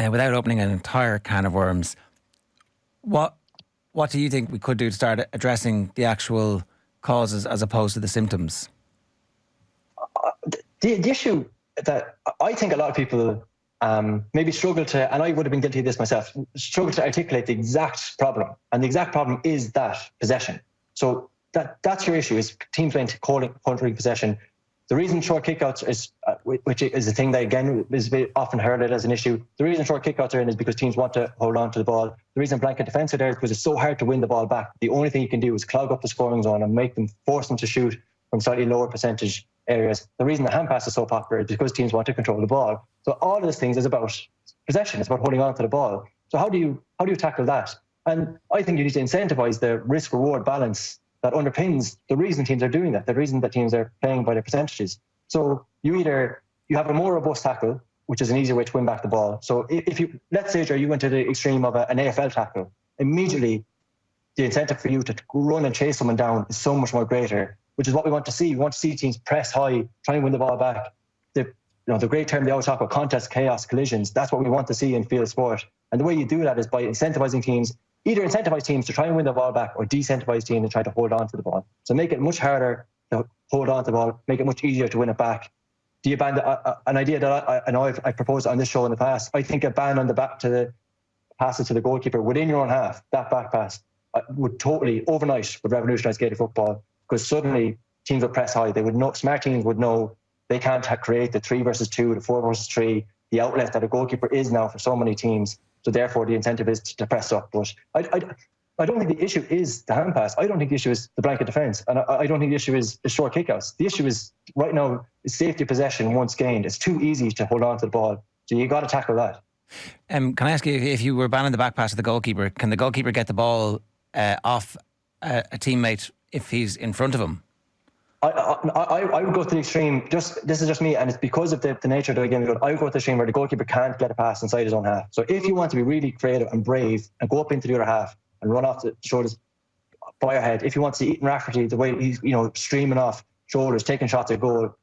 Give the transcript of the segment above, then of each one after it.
Without opening an entire can of worms, what do you think we could do to start addressing the actual causes as opposed to the symptoms? The issue that I think a lot of people maybe struggle to, and I would have been guilty of this myself, struggle to articulate the exact problem. And the exact problem is that possession. So that's your issue, is teams playing controlling possession. The reason short kickouts is, which is a thing that again is often heralded as an issue. The reason short kickouts are in is because teams want to hold on to the ball. The reason blanket defence are there is because it's so hard to win the ball back. The only thing you can do is clog up the scoring zone and force them to shoot from slightly lower percentage areas. The reason the hand pass is so popular is because teams want to control the ball. So all of those things is about possession. It's about holding on to the ball. So how do you tackle that? And I think you need to incentivize the risk-reward balance that underpins the reason teams are doing that, the reason that teams are playing by their percentages. So you have a more robust tackle, which is an easier way to win back the ball. So if you, let's say, you went to the extreme of an AFL tackle, immediately the incentive for you to run and chase someone down is so much more greater, which is what we want to see. We want to see teams press high, try and win the ball back. The great term they always talk about, contest, chaos, collisions. That's what we want to see in field sport. And the way you do that is by incentivizing teams. Either incentivize teams to try and win the ball back, or decentivize teams and try to hold on to the ball. So make it much harder to hold on to the ball, make it much easier to win it back. Do you ban an idea that I know I've proposed on this show in the past? I think a ban on the back to the passes to the goalkeeper within your own half, that back pass, would totally overnight would revolutionise Gaelic football, because suddenly teams would press high. They would know, smart teams would know they can't create the 3 versus 2, the 4 versus 3, the outlet that a goalkeeper is now for so many teams. So therefore, the incentive is to press up. But I don't think the issue is the hand pass. I don't think the issue is the blanket defence. And I don't think the issue is the short kickouts. The issue is, right now, is safety of possession once gained. It's too easy to hold on to the ball. So you got to tackle that. Can I ask you, if you were banning the back pass to the goalkeeper, can the goalkeeper get the ball off a teammate if he's in front of him? I would go to the extreme. This is just me, and it's because of the nature of the game. I would go to the extreme where the goalkeeper can't get a pass inside his own half. So if you want to be really creative and brave and go up into the other half and run off the shoulders, fire ahead. If you want to see Ethan Rafferty, the way he's streaming off shoulders, taking shots at goal,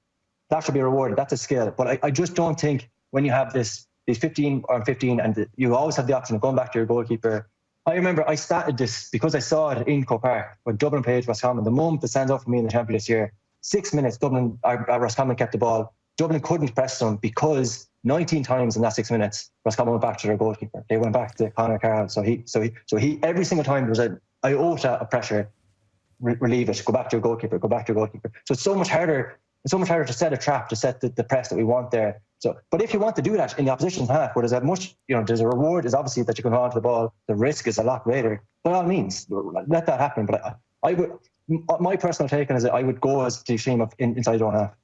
that should be rewarded. That's a skill. But I just don't think when you have these 15 or 15, and you always have the option of going back to your goalkeeper. I remember I started this because I saw it in Croke Park when Dublin played Roscommon. The moment that stands out for me in the championship this year, 6 minutes, Roscommon kept the ball. Dublin couldn't press them because 19 times in that 6 minutes, Roscommon went back to their goalkeeper. They went back to Conor Carroll. So he every single time there was an iota of pressure, relieve it, go back to your goalkeeper, go back to your goalkeeper. So it's so much harder. It's so much harder to set a trap, to set the press that we want there. So, but if you want to do that in the opposition's half, where there's there's a reward is obviously that you can hold on to the ball. The risk is a lot greater. By all means, let that happen. But I would, my personal take on it is that I would go as the extreme of inside your own half.